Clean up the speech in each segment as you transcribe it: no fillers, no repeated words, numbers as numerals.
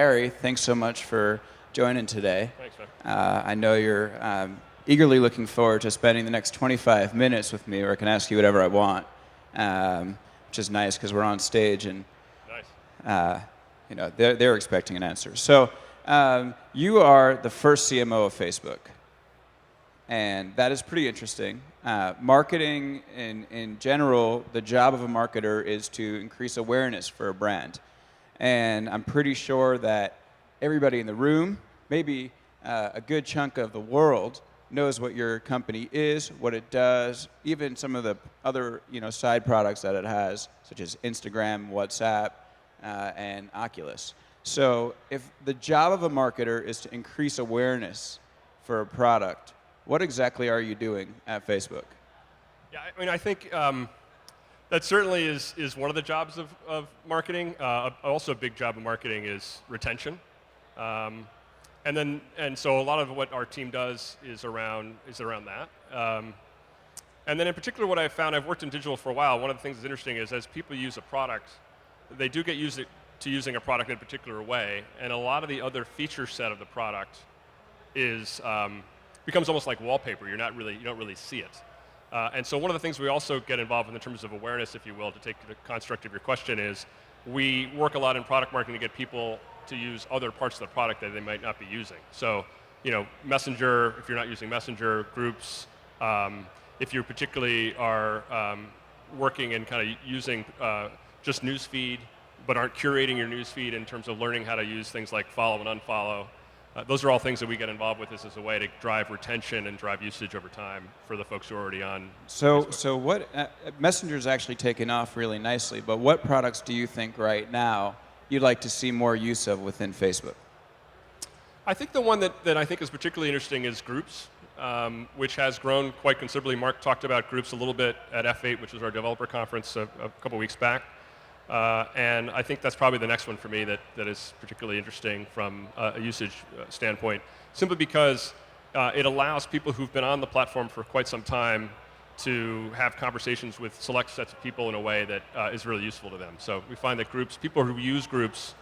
Gary, thanks so much for joining today. Thanks, man. I know you're eagerly looking forward to spending the next 25 minutes with me, where I can ask you whatever I want, which is nice because we're on stage and Nice. they're expecting an answer. So you are the first CMO of Facebook, and that is pretty interesting. Marketing in general, the job of a marketer is to increase awareness for a brand. And I'm pretty sure that everybody in the room, maybe a good chunk of the world, knows what your company is, what it does, even some of the other side products that it has, such as Instagram, WhatsApp, and Oculus. So if the job of a marketer is to increase awareness for a product, what exactly are you doing at Facebook? Yeah, I mean, I think that certainly is one of the jobs of marketing. Also, a big job of marketing is retention. And so a lot of what our team does is around that. And then in particular, what I've found, I've worked in digital for a while. One of the things that's interesting is as people use a product, they do get used to using a product in a particular way, and a lot of the other feature set of the product is becomes almost like wallpaper. You don't really see it. And so one of the things we also get involved in terms of awareness, if you will, to take the construct of your question, is we work a lot in product marketing to get people to use other parts of the product that they might not be using. So, Messenger, if you're not using Messenger, groups, if you particularly are working and kind of using just newsfeed, but aren't curating your newsfeed in terms of learning how to use things like follow and unfollow. Those are all things that we get involved with as a way to drive retention and drive usage over time for the folks who are already on Facebook. So what Messenger's actually taken off really nicely, but what products do you think right now you'd like to see more use of within Facebook? I think the one that I think is particularly interesting is Groups, which has grown quite considerably. Mark talked about Groups a little bit at F8, which was our developer conference a couple weeks back. And I think that's probably the next one for me that is particularly interesting from a usage standpoint, simply because it allows people who've been on the platform for quite some time to have conversations with select sets of people in a way that is really useful to them. So we find that people who use Groups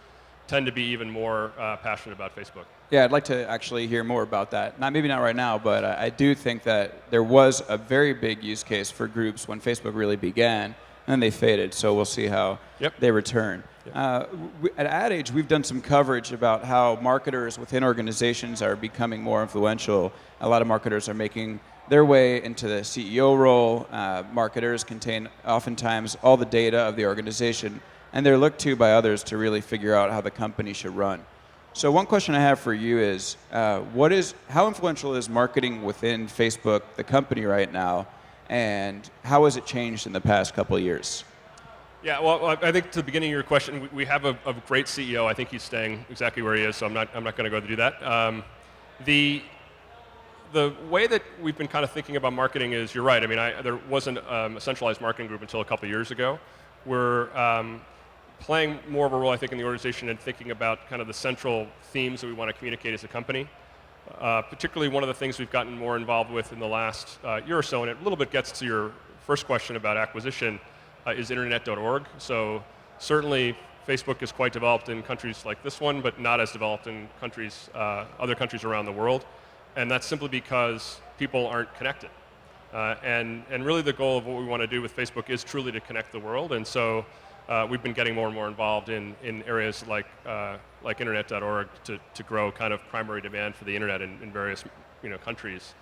tend to be even more passionate about Facebook. Yeah, I'd like to actually hear more about that. Maybe not right now, but I do think that there was a very big use case for Groups when Facebook really began. And then they faded, so we'll see how they return. Yep. At AdAge, we've done some coverage about how marketers within organizations are becoming more influential. A lot of marketers are making their way into the CEO role. Marketers contain oftentimes all the data of the organization, and they're looked to by others to really figure out how the company should run. So one question I have for you is, how influential is marketing within Facebook, the company right now? And how has it changed in the past couple of years? Yeah, well, I think to the beginning of your question, we have a great CEO. I think he's staying exactly where he is, so I'm not going to go do that. The way that we've been kind of thinking about marketing is, you're right. I mean, there wasn't a centralized marketing group until a couple of years ago. We're playing more of a role, I think, in the organization and thinking about kind of the central themes that we want to communicate as a company. Particularly one of the things we've gotten more involved with in the last year or so, and it a little bit gets to your first question about acquisition, is Internet.org. So certainly Facebook is quite developed in countries like this one, but not as developed in other countries around the world. And that's simply because people aren't connected. And really the goal of what we want to do with Facebook is truly to connect the world. And so we've been getting more and more involved in areas like Internet.org to grow kind of primary demand for the Internet in various countries.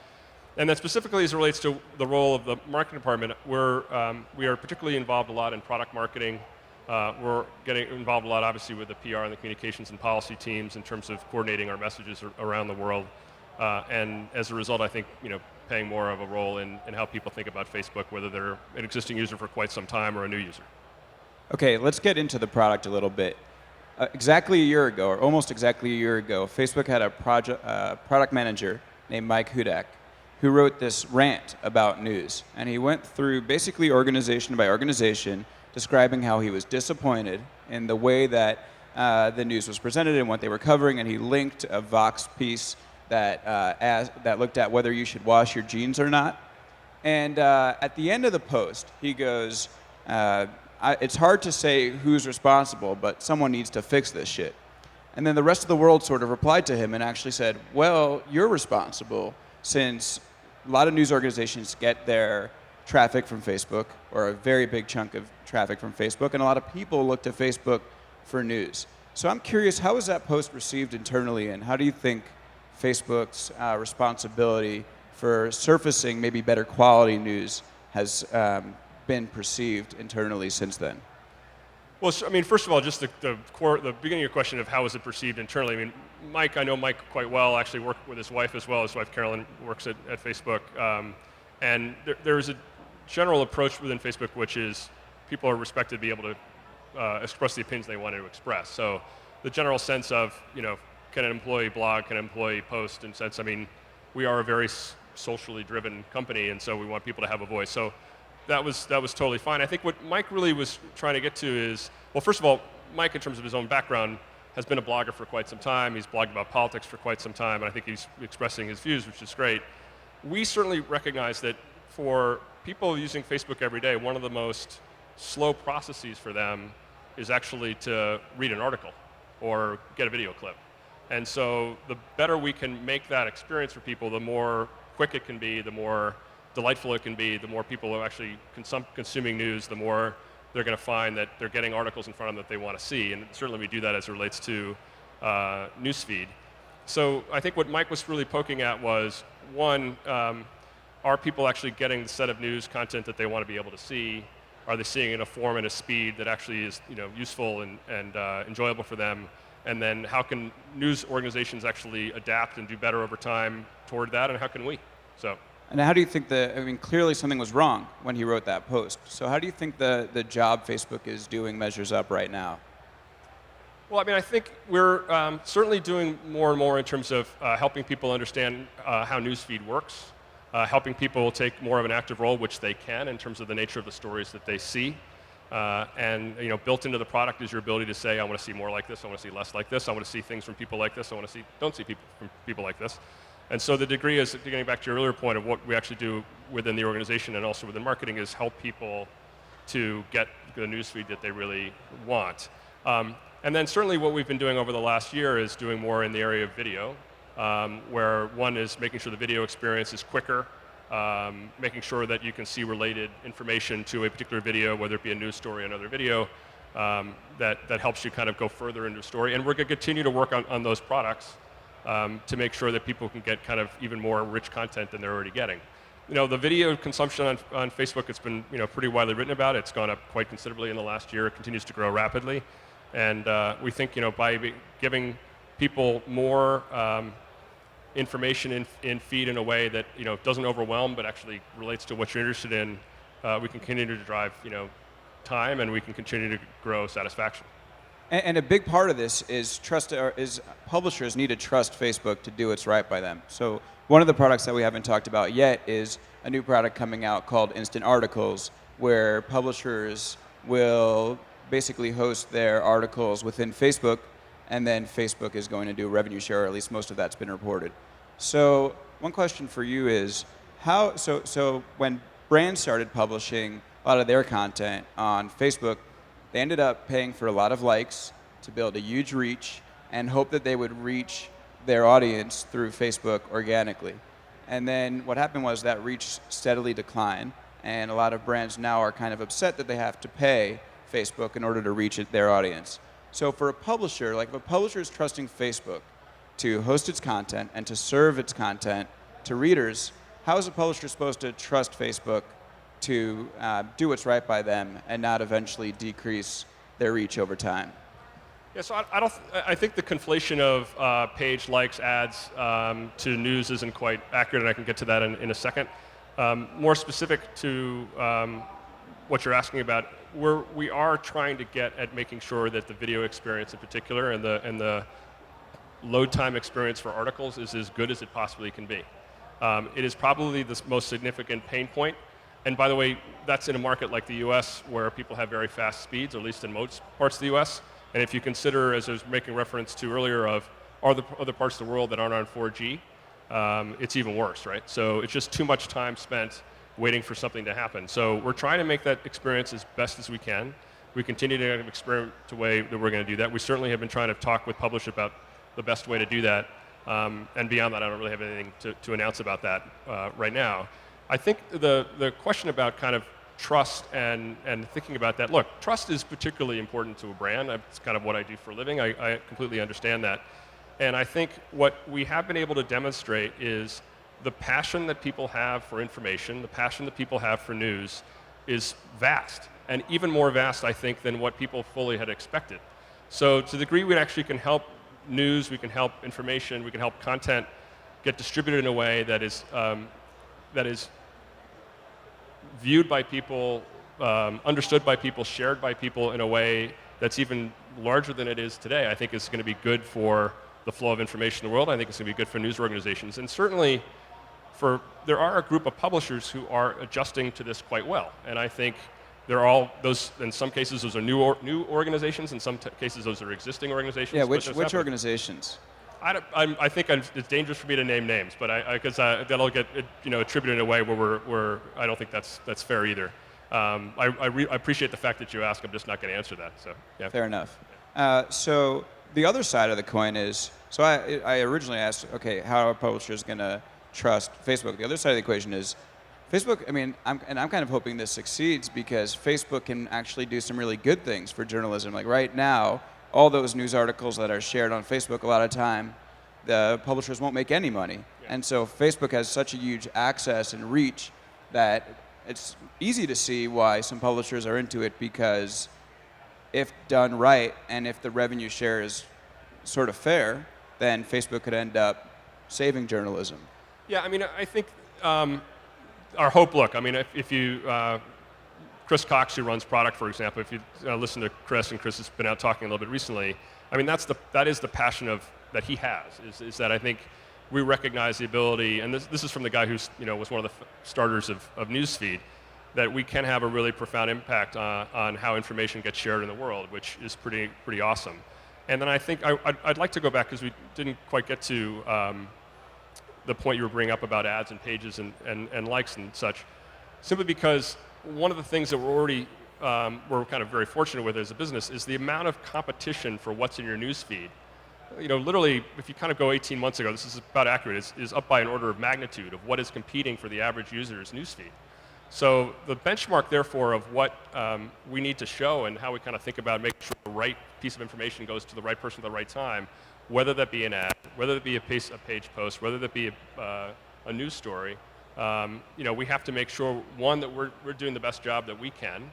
And then specifically as it relates to the role of the marketing department, we are particularly involved a lot in product marketing. We're getting involved a lot, obviously, with the PR and the communications and policy teams in terms of coordinating our messages around the world. And as a result, I think playing more of a role in how people think about Facebook, whether they're an existing user for quite some time or a new user. Okay, let's get into the product a little bit. Exactly a year ago, or almost exactly a year ago, Facebook had a product manager named Mike Hudak who wrote this rant about news. And he went through basically organization by organization, describing how he was disappointed in the way that the news was presented and what they were covering. And he linked a Vox piece that looked at whether you should wash your jeans or not. And at the end of the post, he goes, it's hard to say who's responsible, but someone needs to fix this shit. And then the rest of the world sort of replied to him and actually said, well, you're responsible, since a lot of news organizations get their traffic from Facebook, or a very big chunk of traffic from Facebook, and a lot of people look to Facebook for news. So I'm curious, how was that post received internally, and how do you think Facebook's responsibility for surfacing maybe better quality news has been perceived internally since then? Well, I mean, first of all, just the beginning of your question of how was it perceived internally. I mean, I know Mike quite well. I actually work with his wife as well. His wife, Carolyn, works at Facebook. And there's a general approach within Facebook, which is people are respected to be able to express the opinions they want to express. So the general sense of, can an employee blog, can an employee post, in sense, I mean, we are a very socially driven company, and so we want people to have a voice. So that was totally fine. I think what Mike really was trying to get to is, well, first of all, Mike, in terms of his own background, has been a blogger for quite some time. He's blogged about politics for quite some time, and I think he's expressing his views, which is great. We certainly recognize that for people using Facebook every day, one of the most slow processes for them is actually to read an article or get a video clip. And so the better we can make that experience for people, the more quick it can be, the more delightful it can be, the more people are actually consuming news, the more they're going to find that they're getting articles in front of them that they want to see. And certainly we do that as it relates to newsfeed. So I think what Mike was really poking at was, one, are people actually getting the set of news content that they want to be able to see? Are they seeing it in a form and a speed that actually is useful and enjoyable for them? And then how can news organizations actually adapt and do better over time toward that, and how can we? And how do you think clearly something was wrong when he wrote that post. So how do you think the job Facebook is doing measures up right now? Well, I mean, I think we're certainly doing more and more in terms of helping people understand how newsfeed works, helping people take more of an active role, which they can in terms of the nature of the stories that they see. And built into the product is your ability to say, I want to see more like this, I want to see less like this, I want to see things from people like this, don't see people from people like this. And so the degree is, getting back to your earlier point of what we actually do within the organization and also within marketing, is help people to get the newsfeed that they really want. And then certainly what we've been doing over the last year is doing more in the area of video, where one is making sure the video experience is quicker, making sure that you can see related information to a particular video, whether it be a news story or another video, that helps you kind of go further into a story. And we're going to continue to work on those products to make sure that people can get kind of even more rich content than they're already getting. The video consumption on Facebook, it's been pretty widely written about. It's gone up quite considerably in the last year. It continues to grow rapidly. And we think by giving people more information in feed in a way that doesn't overwhelm but actually relates to what you're interested in, we can continue to drive time, and we can continue to grow satisfaction. And a big part of this is publishers need to trust Facebook to do what's right by them. So one of the products that we haven't talked about yet is a new product coming out called Instant Articles, where publishers will basically host their articles within Facebook, and then Facebook is going to do a revenue share, or at least most of that's been reported. So one question for you is, so when brands started publishing a lot of their content on Facebook, they ended up paying for a lot of likes to build a huge reach and hope that they would reach their audience through Facebook organically. And then what happened was that reach steadily declined, and a lot of brands now are kind of upset that they have to pay Facebook in order to reach their audience. So for a publisher, like if a publisher is trusting Facebook to host its content and to serve its content to readers, how is a publisher supposed to trust Facebook to do what's right by them and not eventually decrease their reach over time? Yeah, so I think the conflation of page likes, ads to news isn't quite accurate, and I can get to that in a second. More specific to what you're asking about, we are trying to get at making sure that the video experience in particular and the load time experience for articles is as good as it possibly can be. It is probably the most significant pain point. And by the way, that's in a market like the US where people have very fast speeds, or at least in most parts of the US. And if you consider, as I was making reference to earlier, of other parts of the world that aren't on 4G, it's even worse, right? So it's just too much time spent waiting for something to happen. So we're trying to make that experience as best as we can. We continue to experiment the way that we're going to do that. We certainly have been trying to talk with publishers about the best way to do that. And beyond that, I don't really have anything to announce about that right now. I think the question about kind of trust and thinking about that, look, trust is particularly important to a brand. It's kind of what I do for a living. I completely understand that. And I think what we have been able to demonstrate is the passion that people have for information, the passion that people have for news is vast, and even more vast, I think, than what people fully had expected. So to the degree we actually can help news, we can help information, we can help content get distributed in a way that is viewed by people, understood by people, shared by people in a way that's even larger than it is today, I think is going to be good for the flow of information in the world. I think it's going to be good for news organizations. And certainly, there are a group of publishers who are adjusting to this quite well. And I think they're all, those, in some cases, those are new organizations. In some cases, those are existing organizations. Yeah, which organizations? I think it's dangerous for me to name names, but because that'll get attributed in a way where I don't think that's fair either. I appreciate the fact that you asked. I'm just not going to answer that. So yeah. Fair enough. So the other side of the coin is, so I originally asked, okay, how are publishers going to trust Facebook? The other side of the equation is Facebook. I mean, I'm kind of hoping this succeeds because Facebook can actually do some really good things for journalism. Like right now, all those news articles that are shared on Facebook, a lot of time, the publishers won't make any money. Yeah. And so Facebook has such a huge access and reach that it's easy to see why some publishers are into it, because if done right and if the revenue share is sort of fair, then Facebook could end up saving journalism. Yeah, I mean, I think our hope, look, I mean, if you, Chris Cox, who runs product, for example, if you listen to Chris, and Chris has been out talking a little bit recently, I mean, that is the passion that he has, is that I think we recognize the ability, and this is from the guy who's, was one of the starters of Newsfeed, that we can have a really profound impact on how information gets shared in the world, which is pretty awesome. And then I think I'd like to go back, because we didn't quite get to the point you were bringing up about ads and pages and likes and such, simply because one of the things that we're kind of very fortunate with as a business is the amount of competition for what's in your news feed. Literally, if you kind of go 18 months ago, this is about accurate, is up by an order of magnitude of what is competing for the average user's news feed. So the benchmark, therefore, of what we need to show and how we kind of think about making sure the right piece of information goes to the right person at the right time, whether that be an ad, whether that be a page post, whether that be a news story, we have to make sure, one, that we're doing the best job that we can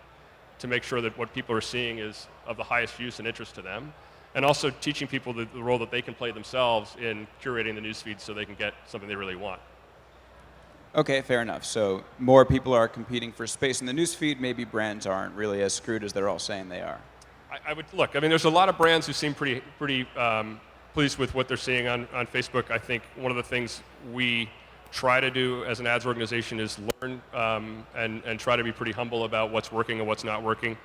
to make sure that what people are seeing is of the highest use and interest to them, and also teaching people the role that they can play themselves in curating the news feed so they can get something they really want. Okay, fair enough. So more people are competing for space in the news feed. Maybe brands aren't really as screwed as they're all saying they are. I would look. I mean, there's a lot of brands who seem pretty pleased with what they're seeing on Facebook. I think one of the things we try to do as an ads organization is learn and try to be pretty humble about what's working and what's not working.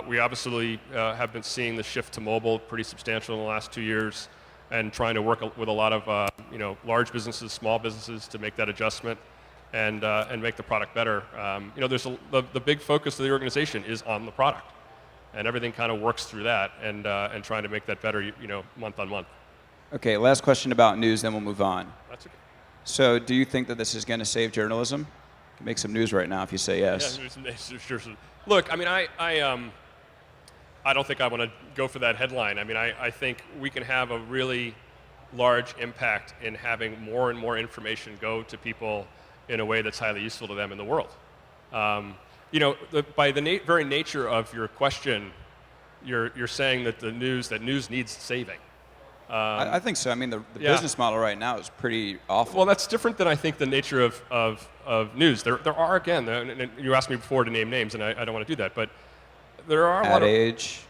We obviously have been seeing the shift to mobile pretty substantial in the last 2 years, and trying to work with a lot of large businesses, small businesses, to make that adjustment and make the product better. There's the big focus of the organization is on the product, and everything kind of works through that, and trying to make that better, month on month. Okay, last question about news, then we'll move on. That's okay. So, do you think that this is going to save journalism? You can make some news right now if you say yes. Yeah, sure. Look, I mean, I don't think I want to go for that headline. I mean, I think we can have a really large impact in having more and more information go to people in a way that's highly useful to them in the world. By the very nature of your question, you're saying that news needs saving. I think so. I mean, the business model right now is pretty awful. Well, that's different than I think the nature of news. There are, again, and you asked me before to name names, and I don't want to do that, but there are a lot of... AdAge.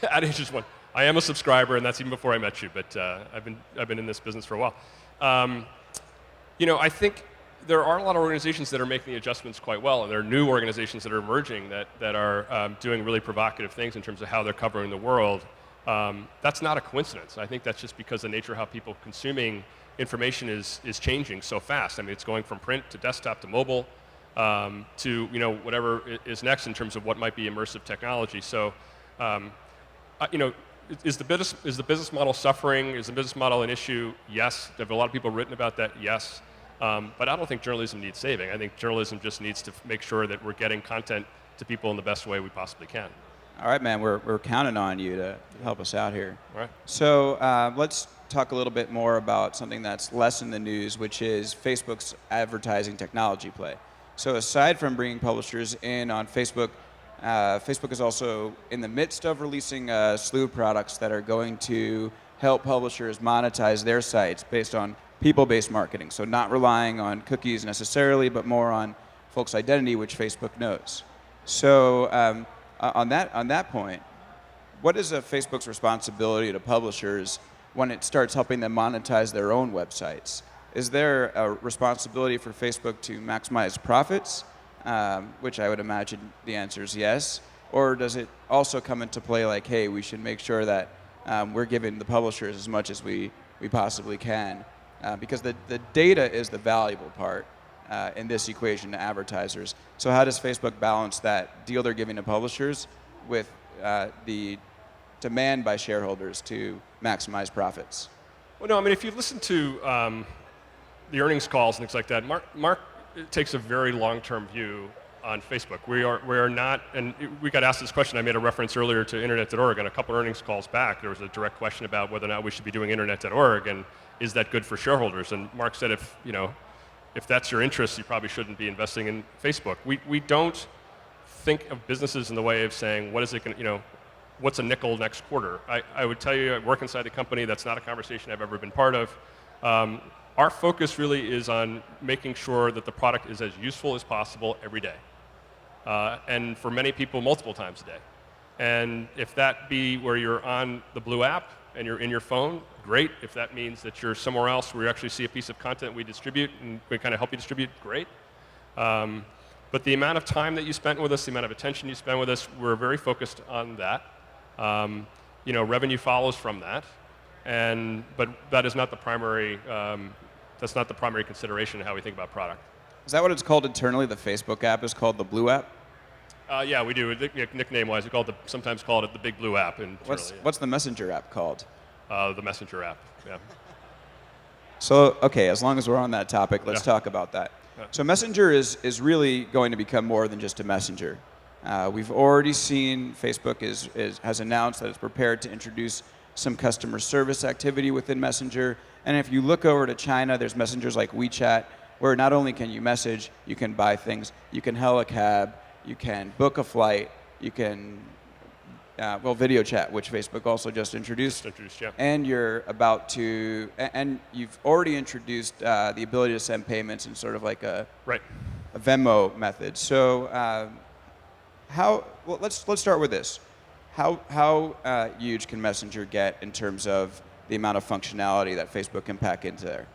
AdAge is one. I am a subscriber, and that's even before I met you, but I've been in this business for a while. I think there are a lot of organizations that are making the adjustments quite well, and there are new organizations that are emerging that are doing really provocative things in terms of how they're covering the world. That's not a coincidence. I think that's just because the nature of how people consuming information is changing so fast. I mean, it's going from print to desktop to mobile. to whatever is next in terms of what might be immersive technology. So, is the business model suffering? Is the business model an issue? Yes. Have a lot of people written about that? Yes. But I don't think journalism needs saving. I think journalism just needs to make sure that we're getting content to people in the best way we possibly can. All right, man. We're counting on you to help us out here. All right. So let's talk a little bit more about something that's less in the news, which is Facebook's advertising technology play. So aside from bringing publishers in on Facebook, Facebook is also in the midst of releasing a slew of products that are going to help publishers monetize their sites based on people-based marketing. So not relying on cookies necessarily, but more on folks' identity, which Facebook knows. So on that point, what is Facebook's responsibility to publishers when it starts helping them monetize their own websites? Is there a responsibility for Facebook to maximize profits, which I would imagine the answer is yes, or does it also come into play like, hey, we should make sure that we're giving the publishers as much as we possibly can, because the data is the valuable part in this equation to advertisers. So how does Facebook balance that deal they're giving to publishers with the demand by shareholders to maximize profits? Well, no, I mean, if you listen to the earnings calls and things like that, Mark takes a very long-term view on Facebook. We are not, and we got asked this question. I made a reference earlier to Internet.org, and a couple earnings calls back, there was a direct question about whether or not we should be doing Internet.org, and is that good for shareholders? And Mark said, if that's your interest, you probably shouldn't be investing in Facebook. We don't think of businesses in the way of saying, what is it going to, what's a nickel next quarter? I would tell you, I work inside the company. That's not a conversation I've ever been part of. Our focus really is on making sure that the product is as useful as possible every day. And for many people, multiple times a day. And if that be where you're on the Blue app and you're in your phone, great. If that means that you're somewhere else where you actually see a piece of content we distribute and we kind of help you distribute, great. But the amount of time that you spent with us, the amount of attention you spend with us, we're very focused on that. Revenue follows from that. But that is not the primary. That's not the primary consideration in how we think about product. Is that what it's called internally? The Facebook app is called the Blue app? Yeah, we do. Nickname-wise, we sometimes call it the Big Blue app. What's the Messenger app called? The Messenger app, yeah. So, okay, as long as we're on that topic, let's talk about that. Yeah. So Messenger is really going to become more than just a messenger. We've already seen Facebook has announced that it's prepared to introduce some customer service activity within Messenger. And if you look over to China, there's messengers like WeChat, where not only can you message, you can buy things, you can hail a cab, you can book a flight, you can, video chat, which Facebook also just introduced. Yeah. And and you've already introduced the ability to send payments in sort of like a Venmo method. So let's start with this. How huge can Messenger get in terms of the amount of functionality that Facebook can pack into there?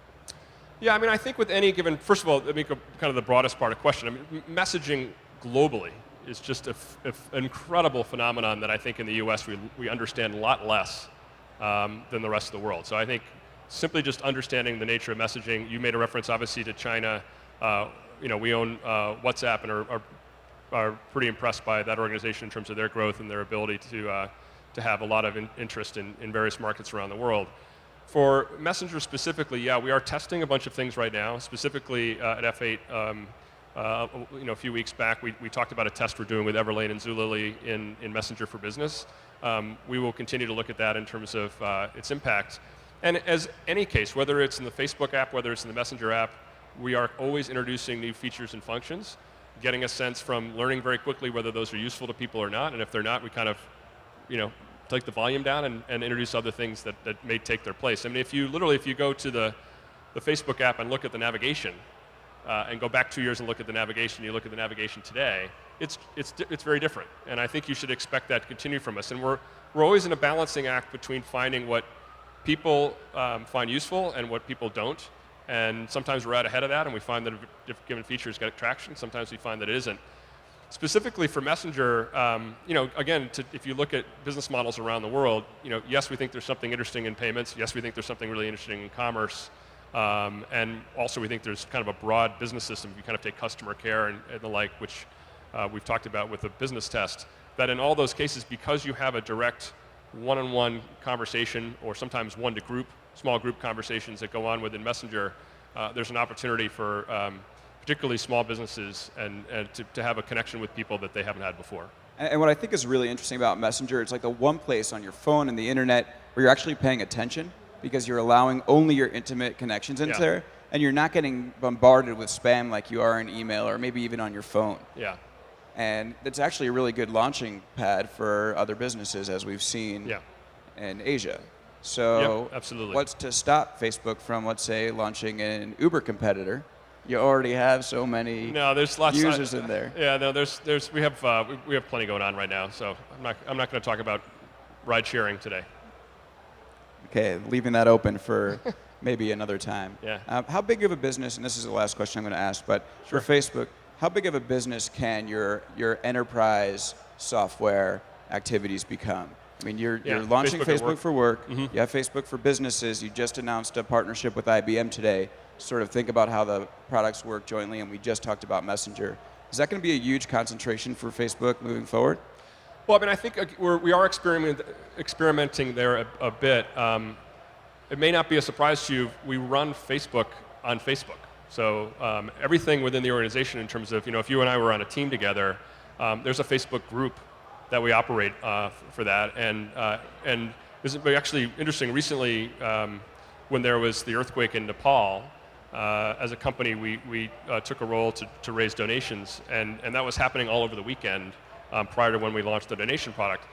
Yeah, I mean, I think with any given, first of all, let me go kind of the broadest part of the question. I mean, messaging globally is just an incredible phenomenon that I think in the US we understand a lot less than the rest of the world. So I think simply just understanding the nature of messaging, you made a reference obviously to China. We own WhatsApp and are pretty impressed by that organization in terms of their growth and their ability to have a lot of interest in various markets around the world. For Messenger specifically, yeah, we are testing a bunch of things right now. Specifically at F8, a few weeks back, we talked about a test we're doing with Everlane and Zulily in Messenger for Business. We will continue to look at that in terms of its impact. And as any case, whether it's in the Facebook app, whether it's in the Messenger app, we are always introducing new features and functions, getting a sense from learning very quickly whether those are useful to people or not. And if they're not, we kind of, take the volume down and introduce other things that may take their place. I mean, if you go to the Facebook app and look at the navigation, and go back 2 years and look at the navigation, you look at the navigation today, it's very different. And I think you should expect that to continue from us. And we're always in a balancing act between finding what people find useful and what people don't. And sometimes we're out ahead of that, and we find that if given features get traction, sometimes we find that it isn't. Specifically for Messenger, again, if you look at business models around the world, yes, we think there's something interesting in payments. Yes, we think there's something really interesting in commerce. And also we think there's kind of a broad business system. You kind of take customer care and the like, which we've talked about with the business test, that in all those cases, because you have a direct one-on-one conversation, or sometimes one-to-group, small group conversations that go on within Messenger, there's an opportunity for particularly small businesses and to have a connection with people that they haven't had before. And what I think is really interesting about Messenger, it's like the one place on your phone and the internet where you're actually paying attention, because you're allowing only your intimate connections into there, and you're not getting bombarded with spam like you are in email or maybe even on your phone. Yeah. And it's actually a really good launching pad for other businesses, as we've seen in Asia. So absolutely. What's to stop Facebook from, let's say, launching an Uber competitor? You already have so many there's lots users in there. Yeah, no, we have plenty going on right now. So I'm not going to talk about ride sharing today. Okay, leaving that open for maybe another time. Yeah. How big of a business, and this is the last question I'm going to ask, but for Facebook, how big of a business can your enterprise software activities become? I mean, you're launching Facebook for work. You have Facebook for businesses. You just announced a partnership with IBM today. Sort of think about how the products work jointly, and we just talked about Messenger. Is that going to be a huge concentration for Facebook moving forward? Well, I mean, I think we are experimenting there a bit. It may not be a surprise to you. We run Facebook on Facebook. So everything within the organization, in terms of, if you and I were on a team together, there's a Facebook group that we operate for that. And this is actually interesting. Recently, when there was the earthquake in Nepal, as a company, we took a role to raise donations, and that was happening all over the weekend prior to when we launched the donation product.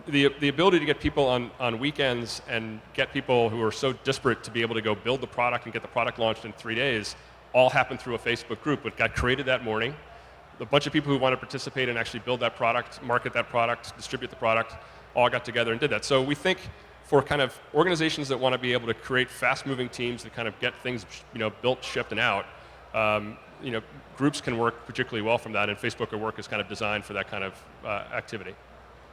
The ability to get people on weekends and get people who are so disparate to be able to go build the product and get the product launched in 3 days all happened through a Facebook group. It got created that morning. A bunch of people who want to participate and actually build that product, market that product, distribute the product, all got together and did that. So we think for kind of organizations that want to be able to create fast-moving teams that kind of get things built, shipped, and out, groups can work particularly well from that, and Facebook at Work is kind of designed for that kind of activity.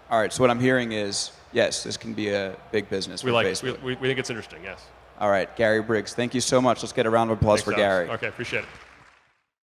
All right, so what I'm hearing is, yes, this can be a big business for Facebook. We think it's interesting, yes. All right, Gary Briggs, thank you so much. Let's get a round of applause for Gary. Okay, appreciate it.